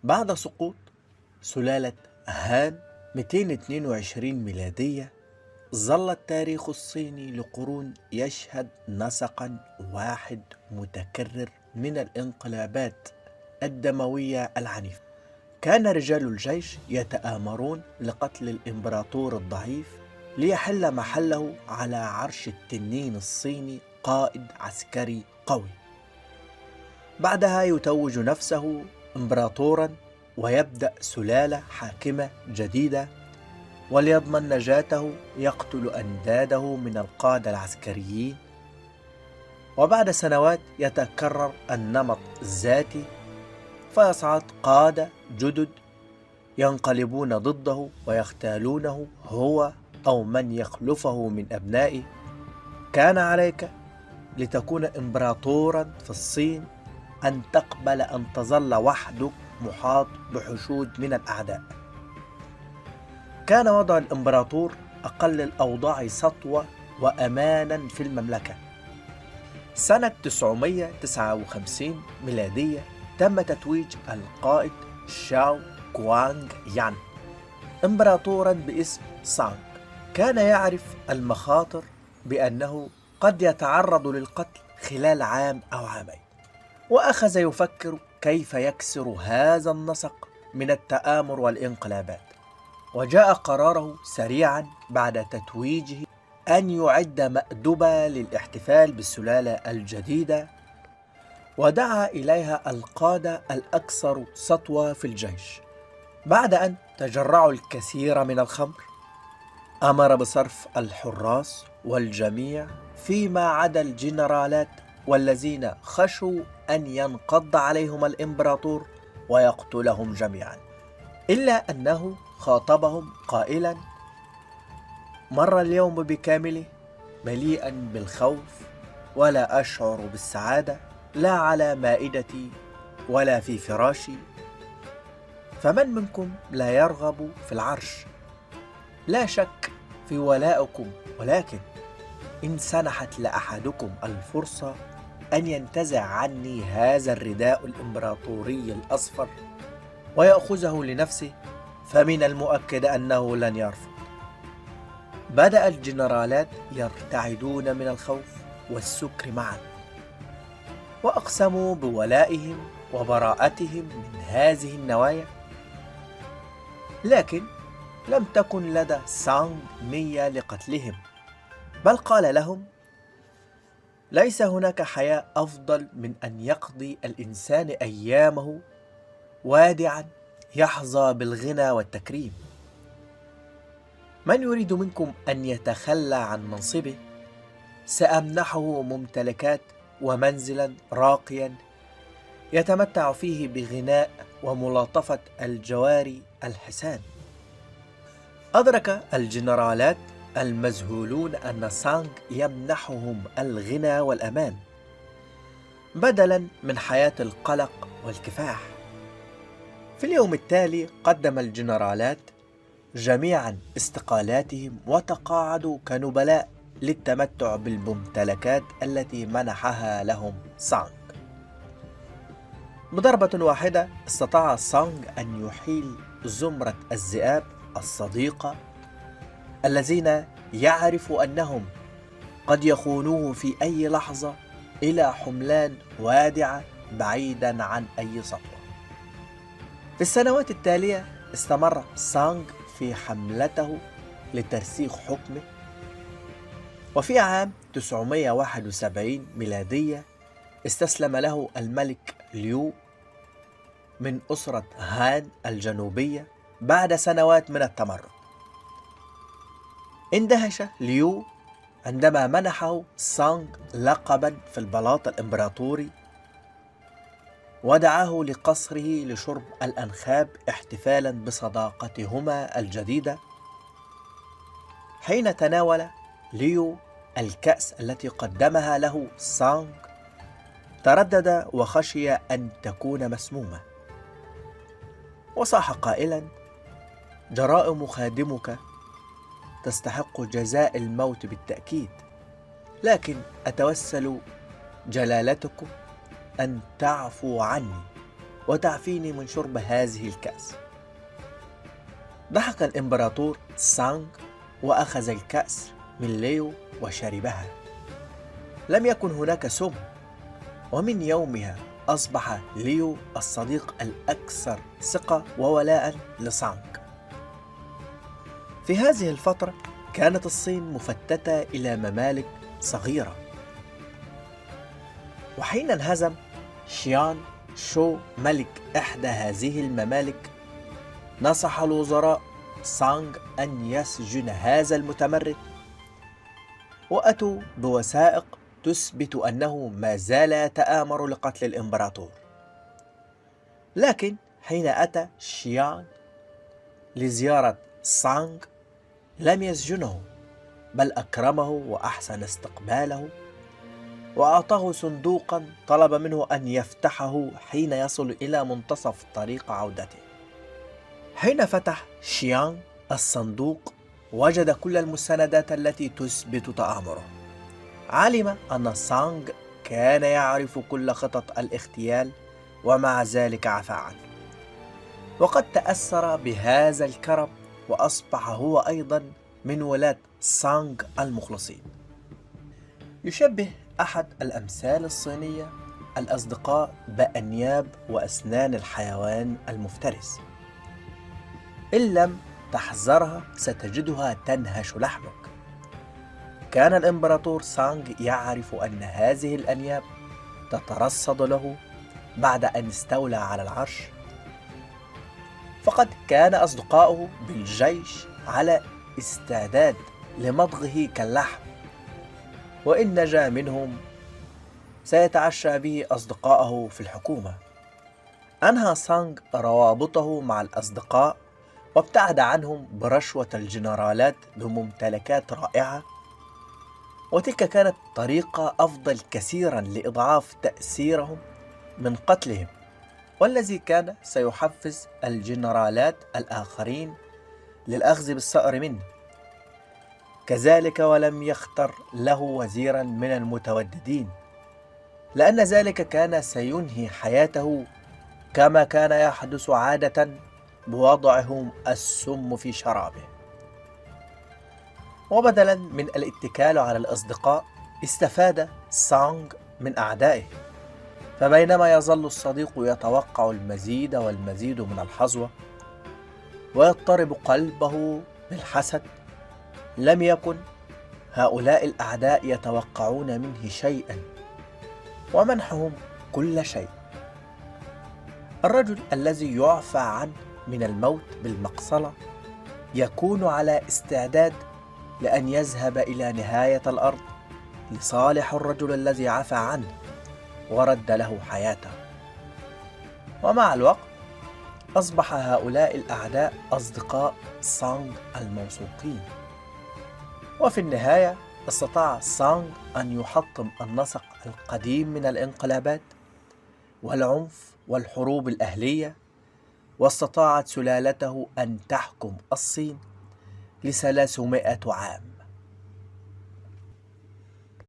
بعد سقوط سلالة هان 222 ميلادية، ظل التاريخ الصيني لقرون يشهد نسقا واحد متكرر من الانقلابات الدموية العنيفة. كان رجال الجيش يتآمرون لقتل الإمبراطور الضعيف ليحل محله على عرش التنين الصيني قائد عسكري قوي. بعدها يتوج نفسه إمبراطورا ويبدأ سلالة حاكمة جديدة، وليضمن نجاته يقتل أنداده من القادة العسكريين. وبعد سنوات يتكرر النمط الذاتي، فيصعد قادة جدد ينقلبون ضده ويختالونه هو أو من يخلفه من أبنائه. كان عليك لتكون إمبراطورا في الصين أن تقبل أن تظل وحدك محاط بحشود من الأعداء. كان وضع الإمبراطور أقل الأوضاع سطوة وأمانا في المملكة. سنة 959 ميلادية تم تتويج القائد شاو كوانغ يان إمبراطورا باسم سانغ. كان يعرف المخاطر بأنه قد يتعرض للقتل خلال عام أو عامين، وأخذ يفكر كيف يكسر هذا النسق من التآمر والانقلابات. وجاء قراره سريعا بعد تتويجه أن يعد مأدبة للاحتفال بالسلالة الجديدة، ودعا إليها القادة الأكثر سطوة في الجيش. بعد أن تجرعوا الكثير من الخمر، أمر بصرف الحراس والجميع فيما عدا الجنرالات والذين خشوا أن ينقض عليهم الإمبراطور ويقتلهم جميعا، إلا أنه خاطبهم قائلا: مر اليوم بكامله مليئا بالخوف، ولا أشعر بالسعادة، لا على مائدتي ولا في فراشي. فمن منكم لا يرغب في العرش؟ لا شك في ولائكم، ولكن إن سنحت لأحدكم الفرصة أن ينتزع عني هذا الرداء الإمبراطوري الأصفر ويأخذه لنفسه، فمن المؤكد أنه لن يرفض. بدأ الجنرالات يرتعدون من الخوف والسكر معا، وأقسموا بولائهم وبراءتهم من هذه النوايا. لكن لم تكن لدى سانغ نية لقتلهم، بل قال لهم: ليس هناك حياة أفضل من أن يقضي الإنسان أيامه وادعا يحظى بالغنى والتكريم. من يريد منكم أن يتخلى عن منصبه سأمنحه ممتلكات ومنزلا راقيا يتمتع فيه بغناء وملاطفة الجواري الحسان. أدرك الجنرالات المذهولون أن سانغ يمنحهم الغنى والأمان بدلا من حياة القلق والكفاح. في اليوم التالي قدم الجنرالات جميعا استقالاتهم وتقاعدوا كنبلاء للتمتع بالممتلكات التي منحها لهم سانغ. بضربة واحدة استطاع سانغ أن يحيل زمرة الذئاب الصديقة الذين يعرف أنهم قد يخونوه في أي لحظة إلى حملان وادعة بعيدا عن أي سطوة. في السنوات التالية استمر سانغ في حملته لترسيخ حكمه، وفي عام 971 ميلادية استسلم له الملك ليو من أسرة هان الجنوبية بعد سنوات من التمرد. اندهش ليو عندما منحه سانغ لقبا في البلاط الإمبراطوري، ودعاه لقصره لشرب الأنخاب احتفالا بصداقتهما الجديدة. حين تناول ليو الكأس التي قدمها له سانغ تردد وخشي أن تكون مسمومة، وصاح قائلا: جرائم خادمك تستحق جزاء الموت بالتأكيد، لكن أتوسل جلالتكم أن تعفوا عني وتعفيني من شرب هذه الكأس. ضحك الإمبراطور سانغ وأخذ الكأس من ليو وشربها. لم يكن هناك سم، ومن يومها أصبح ليو الصديق الأكثر ثقة وولاء لسانغ. في هذه الفترة كانت الصين مفتتة إلى ممالك صغيرة، وحين انهزم شيان شو ملك إحدى هذه الممالك، نصح الوزراء سانغ أن يسجن هذا المتمرد، وأتوا بوثائق تثبت أنه ما زال يتآمر لقتل الإمبراطور. لكن حين أتى شيان لزيارة سانغ لم يسجنه، بل أكرمه وأحسن استقباله، وأعطاه صندوقا طلب منه أن يفتحه حين يصل إلى منتصف طريق عودته. حين فتح شيان الصندوق وجد كل المستندات التي تثبت تآمره. علم أن سانغ كان يعرف كل خطط الاغتيال، ومع ذلك عفى عنه، وقد تأثر بهذا الكرم وأصبح هو أيضا من ولاة سانغ المخلصين. يشبه أحد الأمثال الصينية الأصدقاء بأنياب وأسنان الحيوان المفترس، إن لم تحذرها ستجدها تنهش لحمك. كان الإمبراطور سانغ يعرف أن هذه الأنياب تترصد له بعد أن استولى على العرش، فقد كان أصدقاؤه بالجيش على استعداد لمضغه كاللحم، وإن نجا منهم سيتعشى به أصدقاءه في الحكومة. أنهى سانغ روابطه مع الأصدقاء وابتعد عنهم برشوة الجنرالات بممتلكات رائعة، وتلك كانت طريقة أفضل كثيرا لإضعاف تأثيرهم من قتلهم، والذي كان سيحفز الجنرالات الآخرين للأخذ بالثأر منه. كذلك ولم يختر له وزيرا من المتوددين، لأن ذلك كان سينهي حياته كما كان يحدث عادة بوضعهم السم في شرابه. وبدلا من الاتكال على الأصدقاء استفاد سانغ من أعدائه، فبينما يظل الصديق يتوقع المزيد والمزيد من الحظوة ويضطرب قلبه بالحسد، لم يكن هؤلاء الأعداء يتوقعون منه شيئا ومنحهم كل شيء. الرجل الذي يعفى عنه من الموت بالمقصلة يكون على استعداد لأن يذهب إلى نهاية الأرض لصالح الرجل الذي عفى عنه ورد له حياته. ومع الوقت أصبح هؤلاء الأعداء أصدقاء سانغ الموثوقين، وفي النهاية استطاع سانغ أن يحطم النسق القديم من الانقلابات والعنف والحروب الأهلية، واستطاعت سلالته أن تحكم الصين ل300 عام.